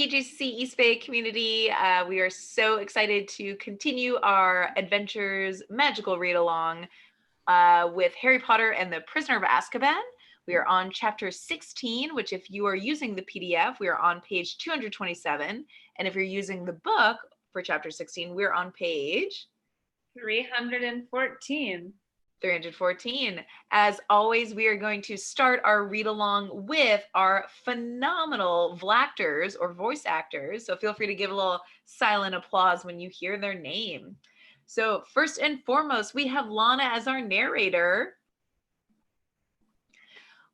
JCCEB community. We are so excited to continue our adventures magical read along with Harry Potter and the Prisoner of Azkaban. We are on chapter 16, which if you are using the PDF, we are on page 227. And if you're using the book for chapter 16, we're on page 314. 314. As always, we are going to start our read along with our phenomenal Vlactors or voice actors. So feel free to give a little silent applause when you hear their name. So first and foremost, we have Lana as our narrator.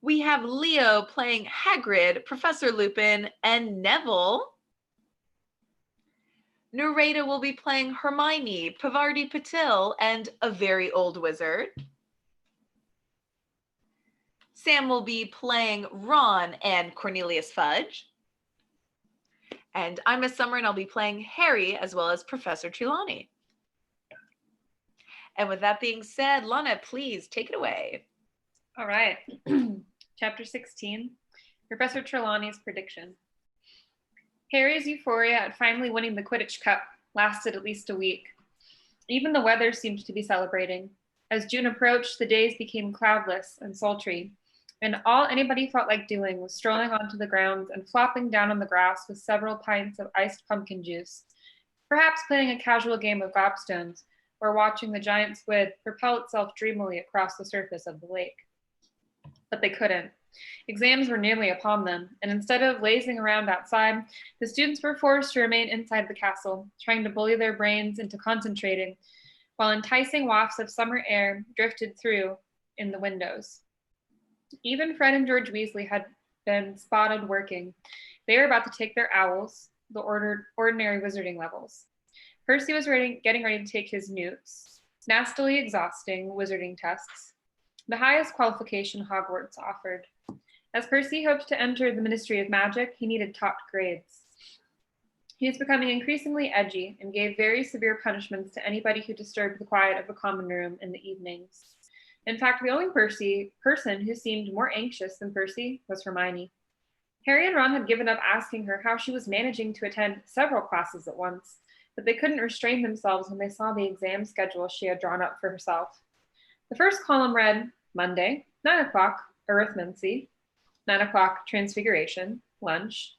We have Leo playing Hagrid, Professor Lupin, and Neville. Narita will be playing Hermione, Pavarti Patil, and a very old wizard. Sam will be playing Ron and Cornelius Fudge. And I'm Miss Summer, and I'll be playing Harry as well as Professor Trelawney. And with that being said, Lana, please take it away. All right. Chapter 16, Professor Trelawney's prediction. Harry's euphoria at finally winning the Quidditch Cup lasted at least a week. Even the weather seemed to be celebrating. As June approached, the days became cloudless and sultry, and all anybody felt like doing was strolling onto the grounds and flopping down on the grass with several pints of iced pumpkin juice, perhaps playing a casual game of gobstones, or watching the giant squid propel itself dreamily across the surface of the lake. But they couldn't. Exams were nearly upon them, and instead of lazing around outside, the students were forced to remain inside the castle, trying to bully their brains into concentrating, while enticing wafts of summer air drifted through in the windows. Even Fred and George Weasley had been spotted working. They were about to take their owls, the ordinary wizarding levels. Percy was getting ready to take his newts, nastily exhausting wizarding tests, the highest qualification Hogwarts offered. As Percy hoped to enter the Ministry of Magic, he needed top grades. He was becoming increasingly edgy and gave very severe punishments to anybody who disturbed the quiet of the common room in the evenings. In fact, the only person who seemed more anxious than Percy was Hermione. Harry and Ron had given up asking her how she was managing to attend several classes at once, but they couldn't restrain themselves when they saw the exam schedule she had drawn up for herself. The first column read, Monday, 9 o'clock, arithmancy, 9 o'clock, transfiguration, lunch,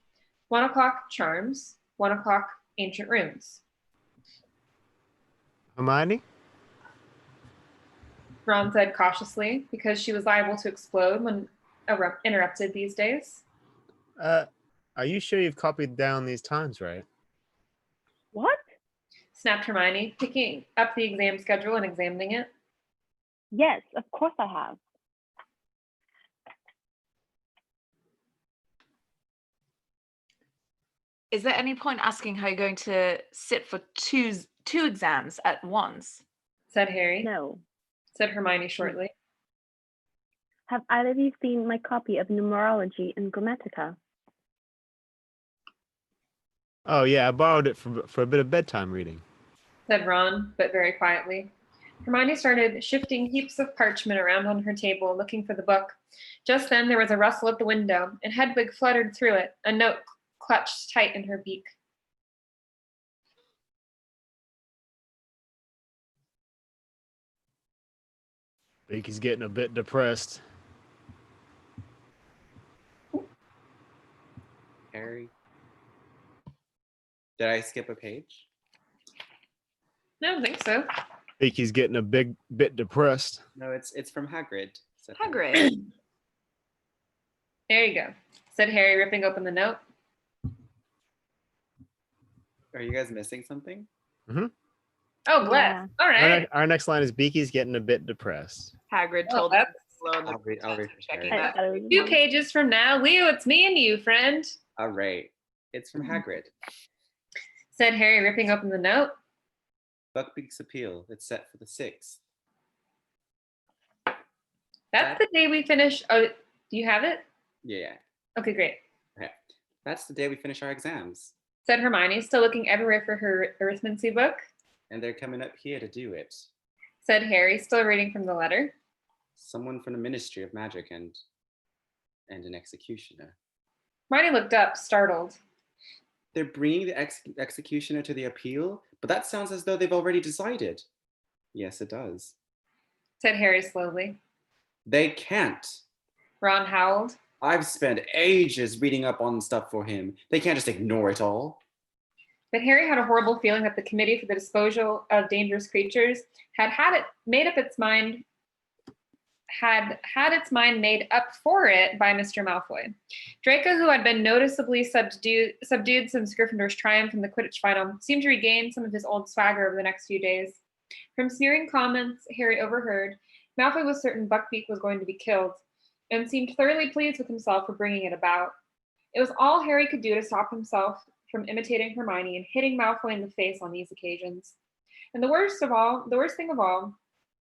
1 o'clock, charms, 1 o'clock, ancient runes. Hermione? Ron said cautiously, because she was liable to explode when interrupted these days. Are you sure you've copied down these times right? What? Snapped Hermione, picking up the exam schedule and examining it. Yes, of course I have. Is there any point asking how you're going to sit for two exams at once? Said Harry. No. Said Hermione shortly. Have either of you seen my copy of Numerology and Grammatica? Oh yeah, I borrowed it for a bit of bedtime reading. Said Ron, but very quietly. Hermione started shifting heaps of parchment around on her table, looking for the book. Just then there was a rustle at the window, and Hedwig fluttered through it, a note clutched tight in her beak. I think he's getting a bit depressed. Harry? Did I skip a page? I don't think so. I think he's getting a bit depressed. No, it's from Hagrid. Hagrid. There you go, said Harry, ripping open the note. Are you guys missing something? Mm-hmm. Oh, bless. Yeah. All right. Our next line is Beaky's getting a bit depressed. Hagrid told him to slow the I'll read checking Harry. that. 2 pages from now, Leo, it's me and you, friend. All right. It's from Hagrid. Said Harry, ripping open the note. Buckbeak's appeal. It's set for the 6th. That's the day we finish. Oh, do you have it? Yeah. Okay, great. Okay. That's the day we finish our exams. Said Hermione, still looking everywhere for her arithmancy book. And they're coming up here to do it. Said Harry, still reading from the letter. Someone from the Ministry of Magic and an executioner. Hermione looked up, startled. They're bringing the executioner to the appeal, but that sounds as though they've already decided. Yes, it does. Said Harry slowly. They can't. Ron howled. I've spent ages reading up on stuff for him. They can't just ignore it all. But Harry had a horrible feeling that the Committee for the Disposal of Dangerous Creatures had its mind made up for it by Mr. Malfoy. Draco, who had been noticeably subdued since Gryffindor's triumph in the Quidditch final, seemed to regain some of his old swagger over the next few days. From sneering comments Harry overheard, Malfoy was certain Buckbeak was going to be killed, and seemed thoroughly pleased with himself for bringing it about. It was all Harry could do to stop himself from imitating Hermione and hitting Malfoy in the face on these occasions. And the worst thing of all,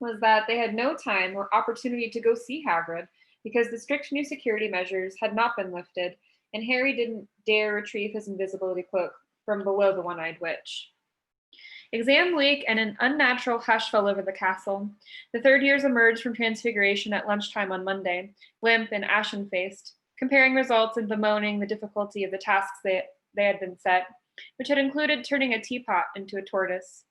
was that they had no time or opportunity to go see Hagrid because the strict new security measures had not been lifted, and Harry didn't dare retrieve his invisibility cloak from below the one-eyed witch. Exam week and an unnatural hush fell over the castle. The third years emerged from Transfiguration at lunchtime on Monday, limp and ashen-faced, comparing results and bemoaning the difficulty of the tasks they had been set, which had included turning a teapot into a tortoise.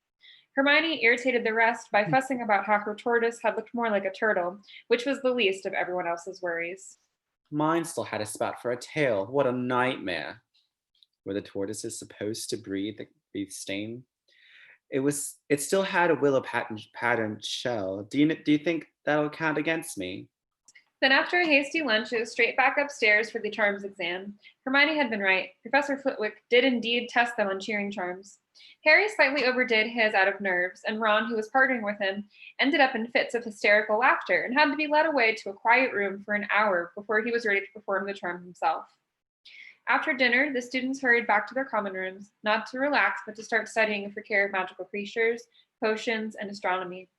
Hermione irritated the rest by fussing about how her tortoise had looked more like a turtle, which was the least of everyone else's worries. Mine still had a spout for a tail. What a nightmare. Were the tortoises supposed to breathe stain? It still had a willow patterned shell. Do you think that'll count against me? Then after a hasty lunch, it was straight back upstairs for the charms exam. Hermione had been right. Professor Flitwick did indeed test them on cheering charms. Harry slightly overdid his out of nerves, and Ron, who was partnering with him, ended up in fits of hysterical laughter and had to be led away to a quiet room for an hour before he was ready to perform the charm himself. After dinner, the students hurried back to their common rooms, not to relax, but to start studying for care of magical creatures, potions, and astronomy.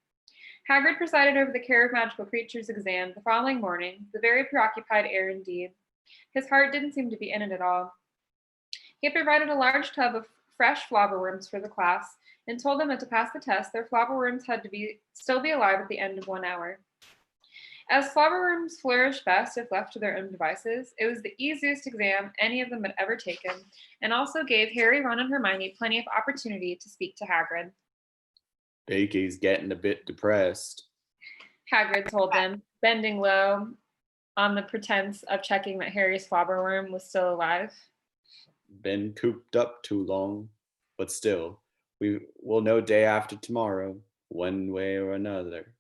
Hagrid presided over the care of magical creatures exam the following morning, with a very preoccupied air indeed. His heart didn't seem to be in it at all. He had provided a large tub of fresh flobberworms for the class and told them that to pass the test, their flobberworms had to still be alive at the end of 1 hour. As flobberworms flourish best if left to their own devices, it was the easiest exam any of them had ever taken, and also gave Harry, Ron, and Hermione plenty of opportunity to speak to Hagrid. Bakey's getting a bit depressed, Hagrid told them, bending low on the pretense of checking that Harry's flobberworm was still alive. Been cooped up too long, but still, we will know day after tomorrow, one way or another.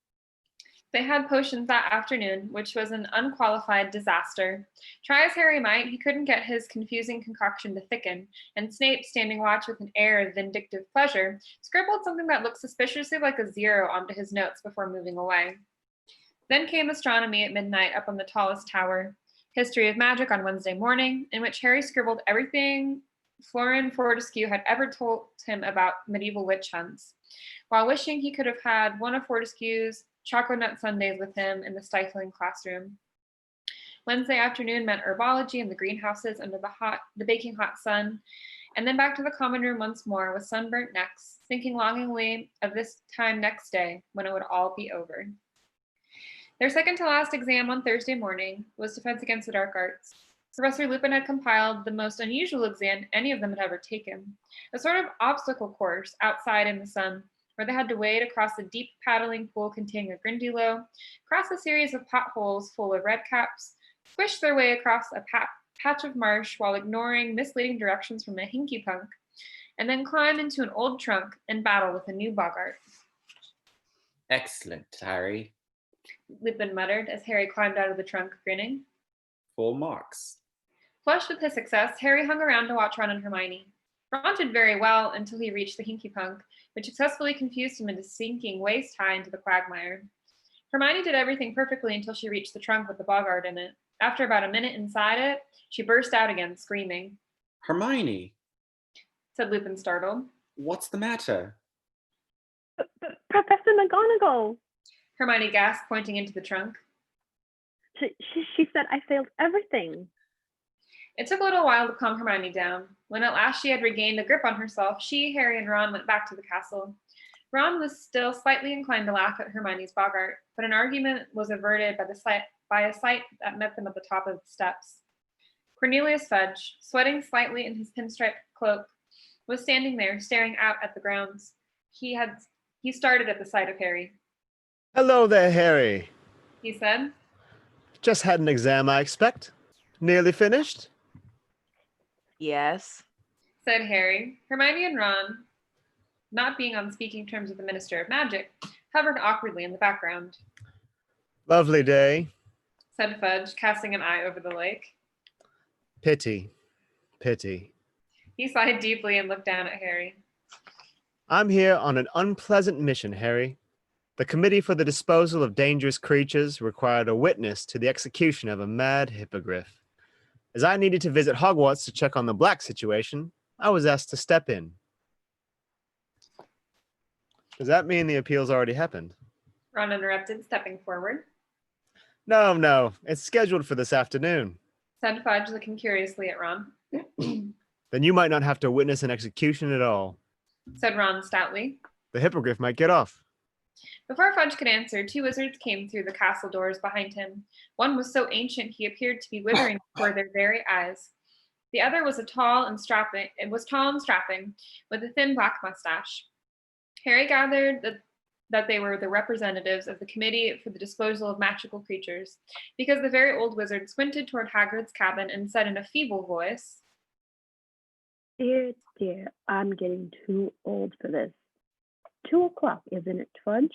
They had potions that afternoon, which was an unqualified disaster. Try as Harry might, he couldn't get his confusing concoction to thicken, and Snape, standing watch with an air of vindictive pleasure, scribbled something that looked suspiciously like a 0 onto his notes before moving away. Then came astronomy at midnight up on the tallest tower, history of magic on Wednesday morning, in which Harry scribbled everything Florian Fortescue had ever told him about medieval witch hunts, while wishing he could have had one of Fortescue's chocolate nut sundaes with him in the stifling classroom. Wednesday afternoon meant herbology in the greenhouses under the baking hot sun, and then back to the common room once more with sunburnt necks, thinking longingly of this time next day when it would all be over. Their second to last exam on Thursday morning was Defense Against the Dark Arts. Professor Lupin had compiled the most unusual exam any of them had ever taken, a sort of obstacle course outside in the sun, where they had to wade across a deep paddling pool containing a Grindylow, cross a series of potholes full of redcaps, squish their way across a patch of marsh while ignoring misleading directions from a hinky punk, and then climb into an old trunk and battle with a new boggart. Excellent, Harry. Lupin muttered as Harry climbed out of the trunk, grinning. 4 marks. Flushed with his success, Harry hung around to watch Ron and Hermione. Ron did very well until he reached the hinky punk, which successfully confused him into sinking waist high into the quagmire. Hermione did everything perfectly until she reached the trunk with the boggart in it. After about a minute inside it, she burst out again, screaming. Hermione, said Lupin, startled. What's the matter? Professor McGonagall, Hermione gasped, pointing into the trunk. She said I failed everything. It took a little while to calm Hermione down. When at last she had regained a grip on herself, she, Harry, and Ron went back to the castle. Ron was still slightly inclined to laugh at Hermione's boggart, but an argument was averted by a sight that met them at the top of the steps. Cornelius Fudge, sweating slightly in his pinstripe cloak, was standing there staring out at the grounds. He started at the sight of Harry. Hello there, Harry. He said. Just had an exam, I expect. Nearly finished? Yes. Said Harry. Hermione and Ron, not being on speaking terms with the Minister of Magic, hovered awkwardly in the background. Lovely day. Said Fudge, casting an eye over the lake. Pity. Pity. He sighed deeply and looked down at Harry. I'm here on an unpleasant mission, Harry. The Committee for the Disposal of Dangerous Creatures required a witness to the execution of a mad hippogriff. As I needed to visit Hogwarts to check on the Black situation, I was asked to step in. Does that mean the appeal's already happened? Ron interrupted, stepping forward. No, it's scheduled for this afternoon. Said Fudge, looking curiously at Ron. Then you might not have to witness an execution at all. Said Ron stoutly. The hippogriff might get off. Before Fudge could answer, two wizards came through the castle doors behind him. One was so ancient he appeared to be withering before their very eyes. The other was tall and strapping, with a thin black mustache. Harry gathered that they were the representatives of the Committee for the Disposal of Magical Creatures, because the very old wizard squinted toward Hagrid's cabin and said in a feeble voice, Dear, dear, I'm getting too old for this. 2 o'clock, isn't it, Fudge?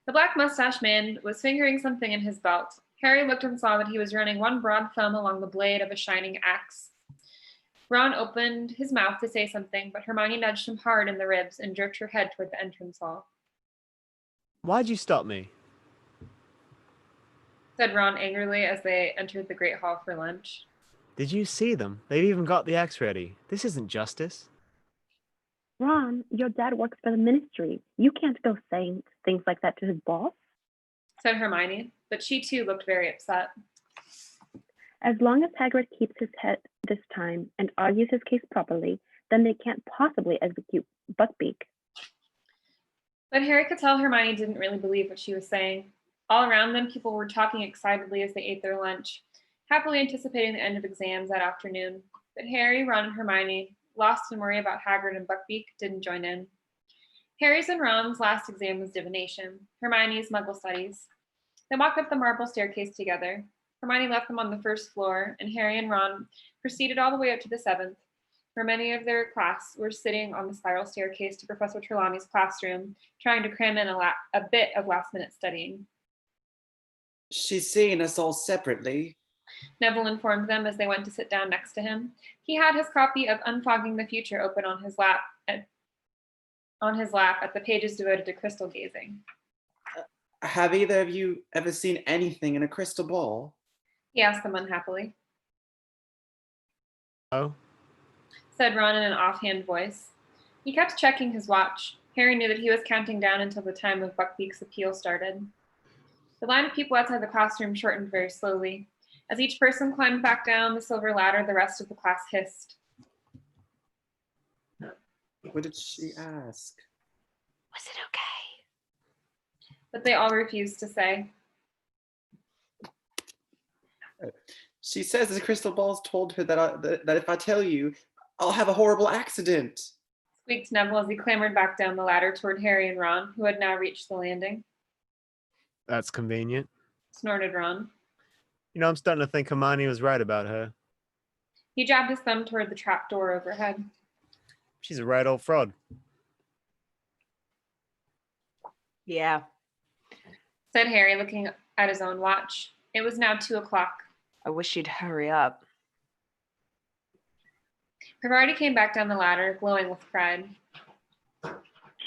The black mustache man was fingering something in his belt. Harry looked and saw that he was running one broad thumb along the blade of a shining axe. Ron opened his mouth to say something, but Hermione nudged him hard in the ribs and jerked her head toward the entrance hall. Why'd you stop me? Said Ron angrily as they entered the Great Hall for lunch. Did you see them? They've even got the axe ready. This isn't justice. Ron, your dad works for the ministry. You can't go saying things like that to his boss. Said Hermione, but she too looked very upset. As long as Hagrid keeps his head this time and argues his case properly, then they can't possibly execute Buckbeak. But Harry could tell Hermione didn't really believe what she was saying. All around them, people were talking excitedly as they ate their lunch, happily anticipating the end of exams that afternoon. But Harry, Ron, and Hermione, lost in worry about Hagrid and Buckbeak, didn't join in. Harry's and Ron's last exam was divination, Hermione's Muggle studies. They walked up the marble staircase together. Hermione left them on the first floor, and Harry and Ron proceeded all the way up to the 7th, where many of their class were sitting on the spiral staircase to Professor Trelawney's classroom, trying to cram in a bit of last-minute studying. She's seeing us all separately. Neville informed them as they went to sit down next to him. He had his copy of Unfogging the Future open on his lap at the pages devoted to crystal gazing. Have either of you ever seen anything in a crystal ball? He asked them unhappily. Oh? Said Ron in an offhand voice. He kept checking his watch. Harry knew that he was counting down until the time of Buckbeak's appeal started. The line of people outside the classroom shortened very slowly. As each person climbed back down the silver ladder, the rest of the class hissed. What did she ask? Was it okay? But they all refused to say. She says the crystal balls told her that if I tell you, I'll have a horrible accident. Squeaked Neville as he clambered back down the ladder toward Harry and Ron, who had now reached the landing. That's convenient. Snorted Ron. You know, I'm starting to think Hermione was right about her. He jabbed his thumb toward the trap door overhead. She's a right old fraud. Yeah. Said Harry, looking at his own watch. It was now 2 o'clock. I wish you'd hurry up. Hermione came back down the ladder, glowing with pride.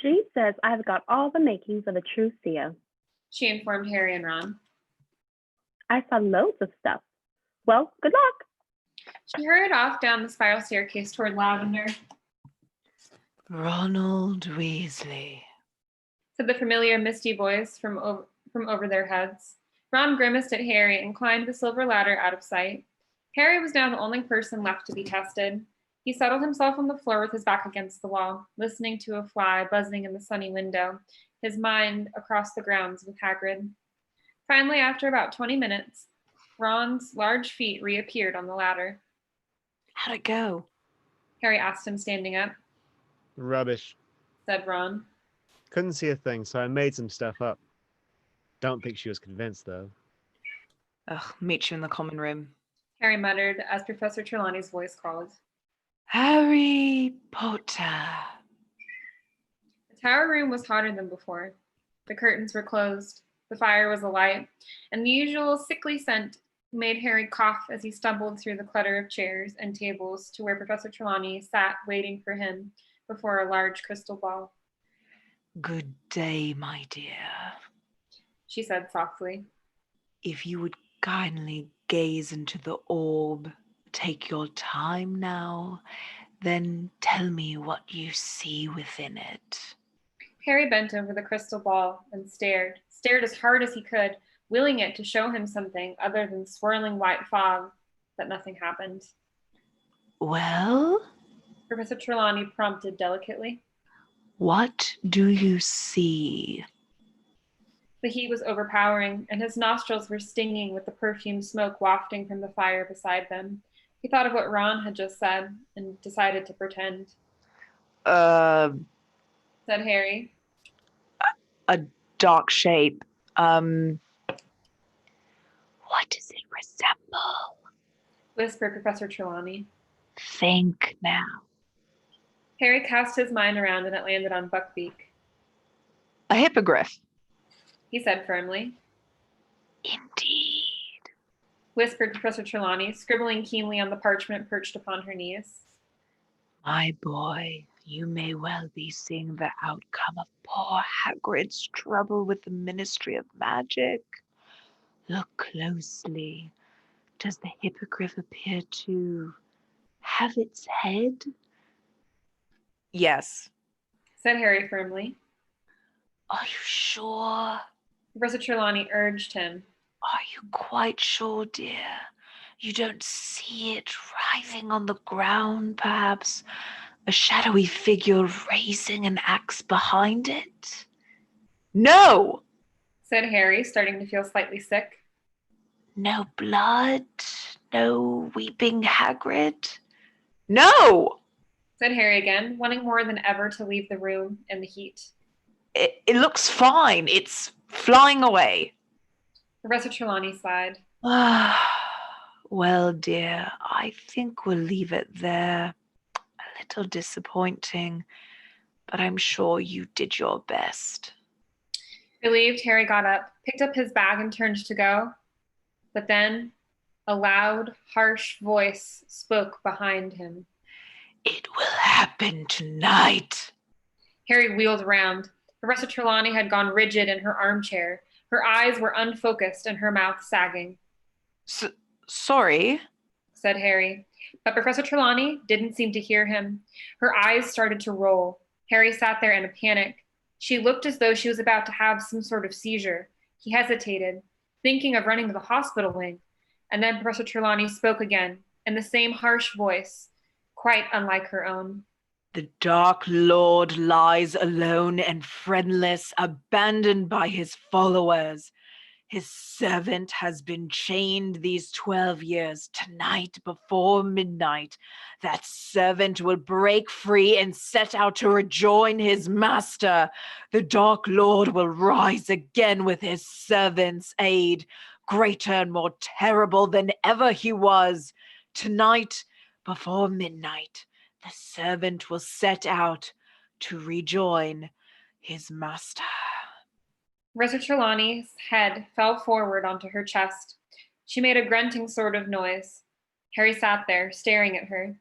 She says I've got all the makings of a true seer. She informed Harry and Ron. I saw loads of stuff. Well, good luck. She hurried off down the spiral staircase toward Lavender. Ronald Weasley, said the familiar misty voice from over their heads. Ron grimaced at Harry and climbed the silver ladder out of sight. Harry was now the only person left to be tested. He settled himself on the floor with his back against the wall, listening to a fly buzzing in the sunny window, his mind across the grounds with Hagrid. Finally, after about 20 minutes, Ron's large feet reappeared on the ladder. How'd it go? Harry asked him, standing up. Rubbish. Said Ron. Couldn't see a thing, so I made some stuff up. Don't think she was convinced, though. Ugh, meet you in the common room. Harry muttered as Professor Trelawney's voice called. Harry Potter. The tower room was hotter than before. The curtains were closed, the fire was alight, and the usual sickly scent made Harry cough as he stumbled through the clutter of chairs and tables to where Professor Trelawney sat waiting for him before a large crystal ball. Good day, my dear. She said softly. If you would kindly gaze into the orb, take your time now, then tell me what you see within it. Harry bent over the crystal ball and stared as hard as he could, willing it to show him something other than swirling white fog, but nothing happened. Well? Professor Trelawney prompted delicately. What do you see? The heat was overpowering, and his nostrils were stinging with the perfumed smoke wafting from the fire beside them. He thought of what Ron had just said and decided to pretend. Said Harry. A dark shape. What does it resemble? Whispered Professor Trelawney. Think now. Harry cast his mind around and it landed on Buckbeak. A hippogriff. He said firmly. Indeed. Whispered Professor Trelawney, scribbling keenly on the parchment perched upon her knees. My boy, you may well be seeing the outcome of poor Hagrid's trouble with the Ministry of Magic. Look closely. Does the hippogriff appear to have its head? Yes, said Harry firmly. Are you sure? Professor Trelawney urged him. Are you quite sure, dear? You don't see it writhing on the ground, perhaps? A shadowy figure raising an axe behind it? No! Said Harry, starting to feel slightly sick. No blood? No weeping Hagrid? No! Said Harry again, wanting more than ever to leave the room in the heat. It looks fine. It's flying away. Professor Trelawney sighed. Well, dear, I think we'll leave it there. A little disappointing, but I'm sure you did your best. Relieved, Harry got up, picked up his bag and turned to go. But then a loud, harsh voice spoke behind him. It will happen tonight. Harry wheeled around. Professor Trelawney had gone rigid in her armchair. Her eyes were unfocused and her mouth sagging. Sorry, said Harry. But Professor Trelawney didn't seem to hear him. Her eyes started to roll. Harry sat there in a panic. She looked as though she was about to have some sort of seizure. He hesitated, thinking of running to the hospital wing. And then Professor Trelawney spoke again, in the same harsh voice, quite unlike her own. The Dark Lord lies alone and friendless, abandoned by his followers. His servant has been chained these 12 years. Tonight, before midnight, that servant will break free and set out to rejoin his master. The Dark Lord will rise again with his servant's aid, greater and more terrible than ever he was. Tonight, before midnight, the servant will set out to rejoin his master. Professor Trelawney's head fell forward onto her chest. She made a grunting sort of noise. Harry sat there, staring at her.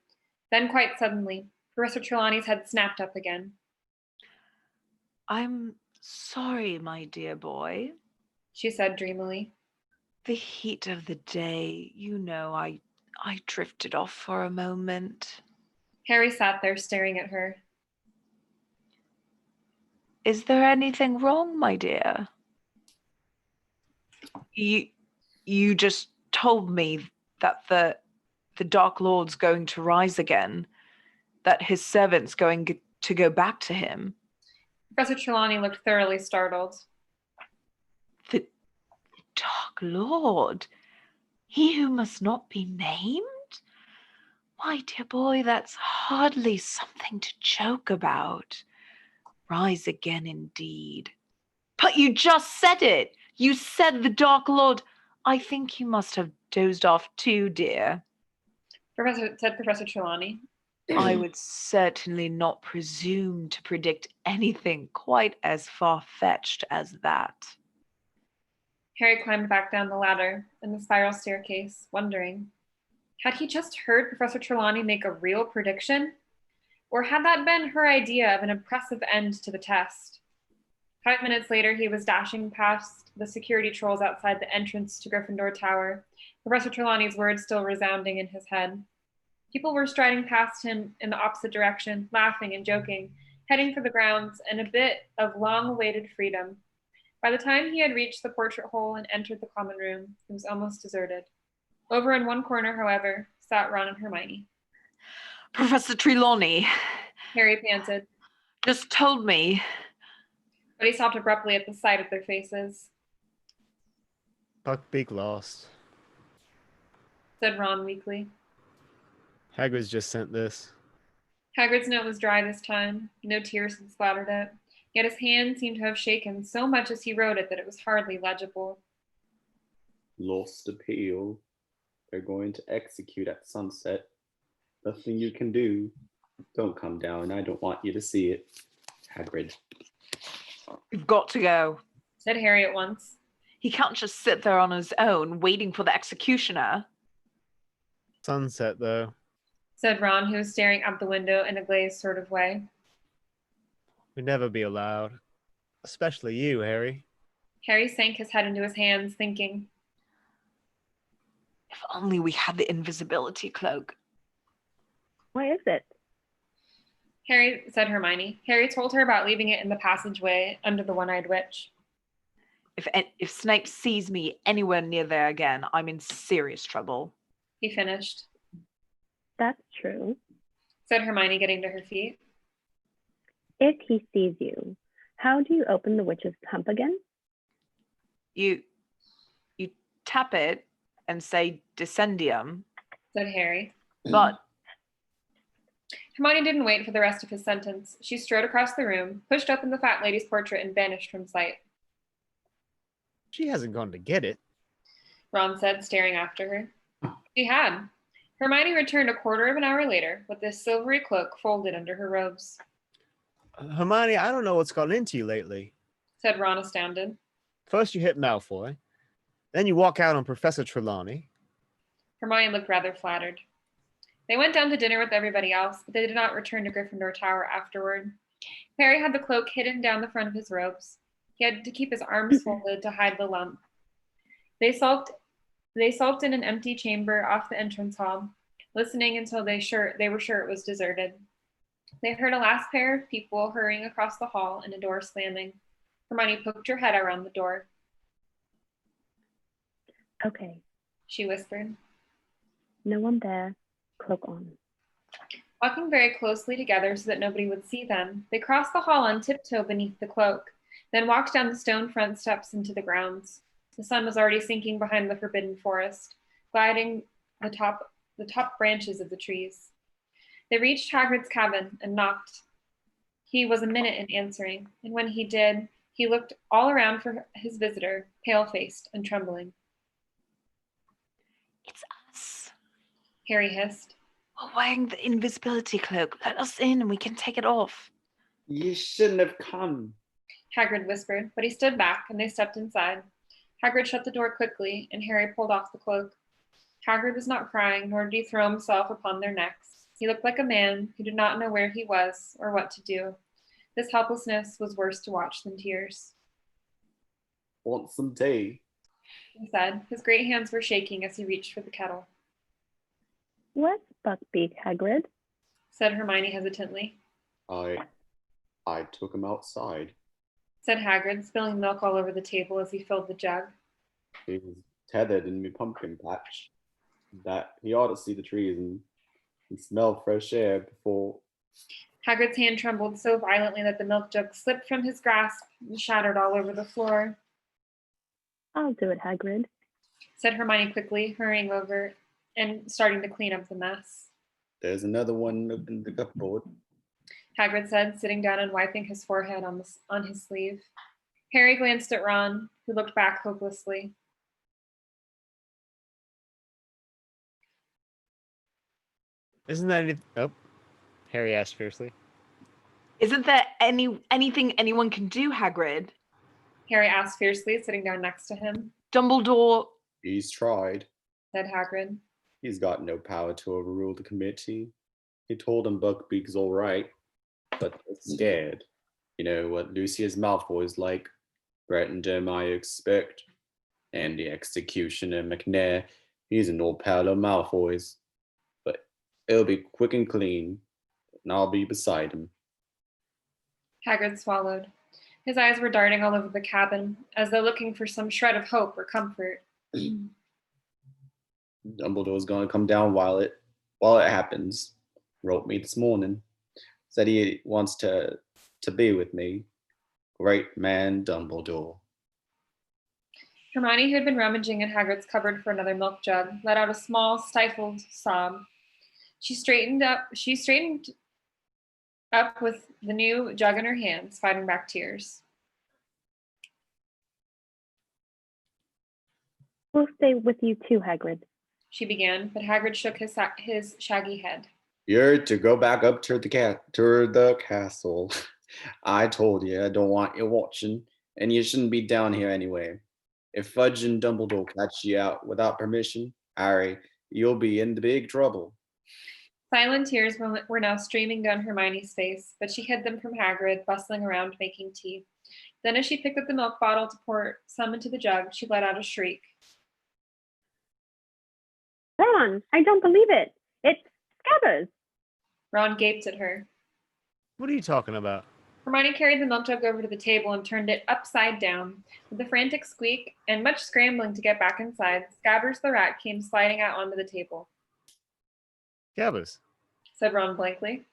Then quite suddenly, Professor Trelawney's head snapped up again. I'm sorry, my dear boy, she said dreamily. The heat of the day, you know, I drifted off for a moment. Harry sat there staring at her. Is there anything wrong, my dear? You just told me that the Dark Lord's going to rise again, that his servant's going to go back to him. Professor Trelawney looked thoroughly startled. The Dark Lord? He who must not be named? My dear boy, that's hardly something to joke about. Rise again, indeed. But you just said it. You said the Dark Lord. I think you must have dozed off too, dear. Professor Trelawney. I would certainly not presume to predict anything quite as far-fetched as that. Harry climbed back down the ladder and the spiral staircase, wondering, had he just heard Professor Trelawney make a real prediction? Or had that been her idea of an impressive end to the test? 5 minutes later, he was dashing past the security trolls outside the entrance to Gryffindor Tower, Professor Trelawney's words still resounding in his head. People were striding past him in the opposite direction, laughing and joking, heading for the grounds and a bit of long-awaited freedom. By the time he had reached the portrait hole and entered the common room, it was almost deserted. Over in one corner, however, sat Ron and Hermione. Professor Trelawney Harry panted, just told me. but he stopped abruptly at the sight of their faces. Buckbeak lost. Said Ron weakly. Hagrid's just sent this. Hagrid's note was dry this time. No tears had splattered it. Yet his hand seemed to have shaken so much as he wrote it that it was hardly legible. Lost appeal. They're going to execute at sunset. Nothing you can do. Don't come down. I don't want you to see it. Hagrid. You've got to go. Said Harry at once. He can't just sit there on his own, waiting for the executioner. Sunset, though. Said Ron, who was staring out the window in a glazed sort of way. We'd never be allowed. Especially you, Harry. Harry sank his head into his hands, thinking. If only we had the invisibility cloak. Why is it? Harry, said Hermione. Harry told her about leaving it in the passageway under the one-eyed witch. If Snape sees me anywhere near there again, I'm in serious trouble. He finished. That's true. Said Hermione, getting to her feet. If he sees you, how do you open the witch's pump again? You tap it and say Descendium, Said Harry. but Hermione didn't wait for the rest of his sentence. She strode across the room, pushed open the fat lady's portrait, and vanished from sight. She hasn't gone to get it. Ron said, staring after her. She had. Hermione returned a quarter of an hour later with this silvery cloak folded under her robes. Hermione, I don't know what's gotten into you lately. Said Ron, astounded. First you hit Malfoy. Then you walk out on Professor Trelawney. Hermione looked rather flattered. They went down to dinner with everybody else, but they did not return to Gryffindor Tower afterward. Harry had the cloak hidden down the front of his robes. He had to keep his arms folded to hide the lump. They sulked in an empty chamber off the entrance hall, listening until they were sure it was deserted. They heard a last pair of people hurrying across the hall and a door slamming. Hermione poked her head around the door. Okay, She whispered. no one there. Cloak on. Walking very closely together so that nobody would see them, they crossed the hall on tiptoe beneath the cloak, then walked down the stone front steps into the grounds. The sun was already sinking behind the forbidden forest, gliding the top branches of the trees. They reached Hagrid's cabin and knocked. He was a minute in answering, and when he did, he looked all around for his visitor, pale-faced and trembling. it's us. Harry hissed. We're wearing the invisibility cloak. Let us in and we can take it off. You shouldn't have come. Hagrid whispered, but he stood back and they stepped inside. Hagrid shut the door quickly, and Harry pulled off the cloak. Hagrid was not crying, nor did he throw himself upon their necks. He looked like a man who did not know where he was or what to do. This helplessness was worse to watch than tears. Want some tea? He said. His great hands were shaking as he reached for the kettle. What's Buckbeak, Hagrid? Said Hermione hesitantly. I took him outside. Said Hagrid, spilling milk all over the table as he filled the jug. He was tethered in my pumpkin patch. That he ought to see the trees and smell fresh air before. Hagrid's hand trembled so violently that the milk jug slipped from his grasp and shattered all over the floor. I'll do it, Hagrid. Said Hermione quickly, hurrying over and starting to clean up the mess. There's another one up in the cupboard. Hagrid said, sitting down and wiping his forehead on his sleeve. Harry glanced at Ron, who looked back hopelessly. Isn't that any? Oh, Harry asked fiercely. Isn't that anything anyone can do, Hagrid? Harry asked fiercely, sitting down next to him. Dumbledore. He's tried. Said Hagrid. He's got no power to overrule the committee. He told them Buckbeak's all right, but they're scared. You know what Lucius Malfoy's like. Threatened I expect. And the executioner McNair, he's an old pal of Malfoy's. But it'll be quick and clean, and I'll be beside him. Hagrid swallowed. His eyes were darting all over the cabin, as though looking for some shred of hope or comfort. Dumbledore's gonna come down while it happens. Wrote me this morning. Said he wants to be with me. Great man, Dumbledore. Hermione, who had been rummaging in Hagrid's cupboard for another milk jug, let out a small, stifled sob. She straightened up with the new jug in her hands, fighting back tears. We'll stay with you too, Hagrid. She began, but Hagrid shook his shaggy head. You're to go back up to the castle. I told you I don't want you watching, and you shouldn't be down here anyway. If Fudge and Dumbledore catch you out without permission, Harry, you'll be in big trouble. Silent tears were now streaming down Hermione's face, but she hid them from Hagrid, bustling around making tea. Then as she picked up the milk bottle to pour some into the jug, she let out a shriek. Ron, I don't believe it. It's Scabbers. Ron gaped at her. What are you talking about? Hermione carried the milk jug over to the table and turned it upside down. With a frantic squeak and much scrambling to get back inside, Scabbers the rat came sliding out onto the table. Scabbers. Said Ron blankly.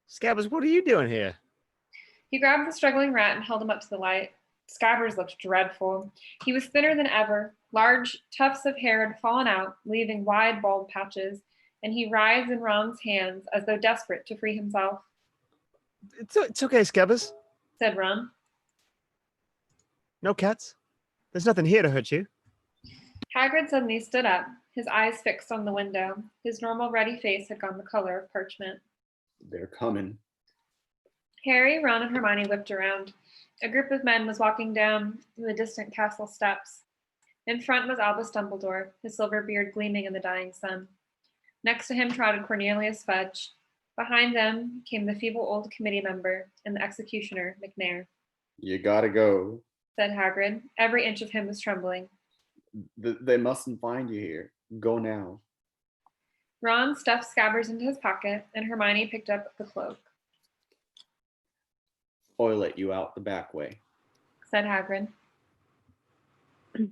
Scabbers, what are you doing here? He grabbed the struggling rat and held him up to the light. Scabbers looked dreadful. He was thinner than ever. Large tufts of hair had fallen out, leaving wide bald patches, and he writhed in Ron's hands as though desperate to free himself. It's okay, Scabbers. Said Ron. No cats. There's nothing here to hurt you. Hagrid suddenly stood up, his eyes fixed on the window. His normal ruddy face had gone the color of parchment. They're coming. Harry, Ron, and Hermione whipped around. A group of men was walking down the distant castle steps. In front was Albus Dumbledore, his silver beard gleaming in the dying sun. Next to him trotted Cornelius Fudge. Behind them came the feeble old committee member and the executioner, McNair. You gotta go, said Hagrid. Every inch of him was trembling. They mustn't find you here. Go now. Ron stuffed Scabbers into his pocket, and Hermione picked up the cloak. I'll let you out the back way, said Hagrid.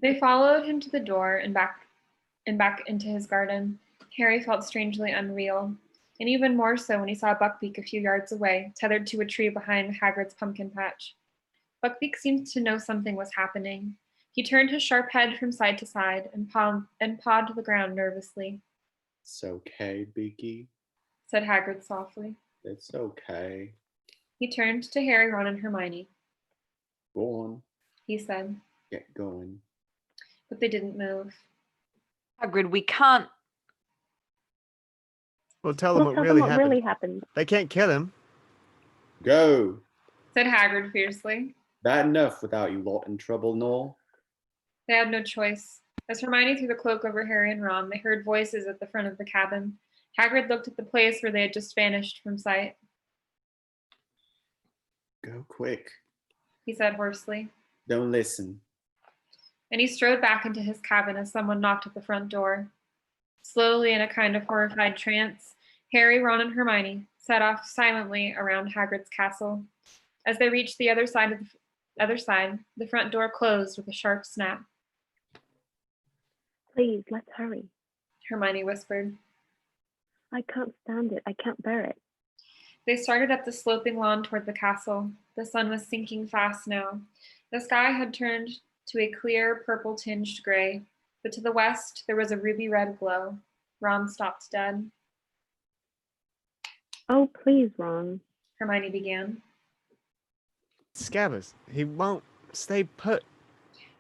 They followed him to the door and back into his garden. Harry felt strangely unreal, and even more so when he saw Buckbeak a few yards away, tethered to a tree behind Hagrid's pumpkin patch. Buckbeak seemed to know something was happening. He turned his sharp head from side to side and pawed the ground nervously. It's okay, Beaky, said Hagrid softly. It's okay. He turned to Harry, Ron, and Hermione. Go on, he said. Get going. But they didn't move. Hagrid, we can't. We'll tell them what really happened. They can't kill him. Go, said Hagrid fiercely. Bad enough without you lot in trouble, Noel. They had no choice. As Hermione threw the cloak over Harry and Ron, they heard voices at the front of the cabin. Hagrid looked at the place where they had just vanished from sight. Go quick, he said hoarsely. Don't listen. And he strode back into his cabin as someone knocked at the front door. Slowly, in a kind of horrified trance, Harry, Ron, and Hermione set off silently around Hagrid's castle. As they reached the other side, the front door closed with a sharp snap. Please, let's hurry, Hermione whispered. I can't stand it. I can't bear it. They started up the sloping lawn toward the castle. The sun was sinking fast now. The sky had turned to a clear, purple-tinged gray, but to the west there was a ruby-red glow. Ron stopped dead. Oh, please, Ron. Hermione began. Scabbers, he won't stay put.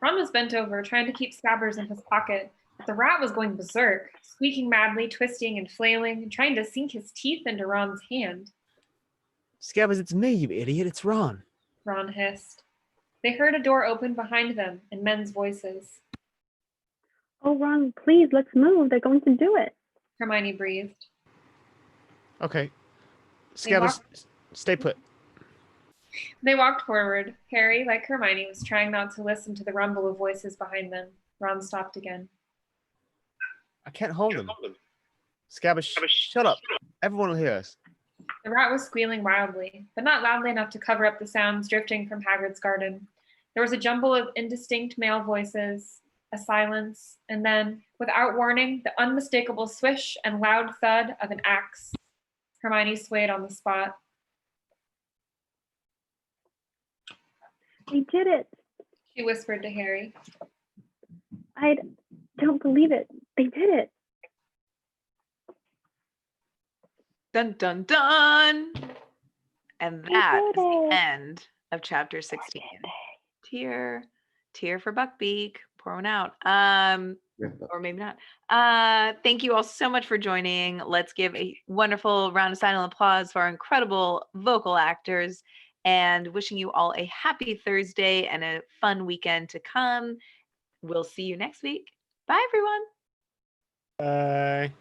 Ron was bent over, trying to keep Scabbers in his pocket, but the rat was going berserk, squeaking madly, twisting and flailing, and trying to sink his teeth into Ron's hand. Scabbers, it's me, you idiot. It's Ron. Ron hissed. They heard a door open behind them and men's voices. Oh, Ron, please, let's move. They're going to do it. Hermione breathed. Okay. Scabbers, stay put. They walked forward. Harry, like Hermione, was trying not to listen to the rumble of voices behind them. Ron stopped again. I can't hold him. Scabbers, shut up. Everyone will hear us. The rat was squealing wildly, but not loudly enough to cover up the sounds drifting from Hagrid's garden. There was a jumble of indistinct male voices, a silence, and then, without warning, the unmistakable swish and loud thud of an axe. Hermione swayed on the spot. They did it. She whispered to Harry. I don't believe it. They did it. Dun, dun, dun. And that is the end of chapter 16. Tear for Buckbeak. Pour one out. Or maybe not. Thank you all so much for joining. Let's give a wonderful round of silent applause for our incredible vocal actors, and wishing you all a happy Thursday and a fun weekend to come. We'll see you next week. Bye, everyone. Bye.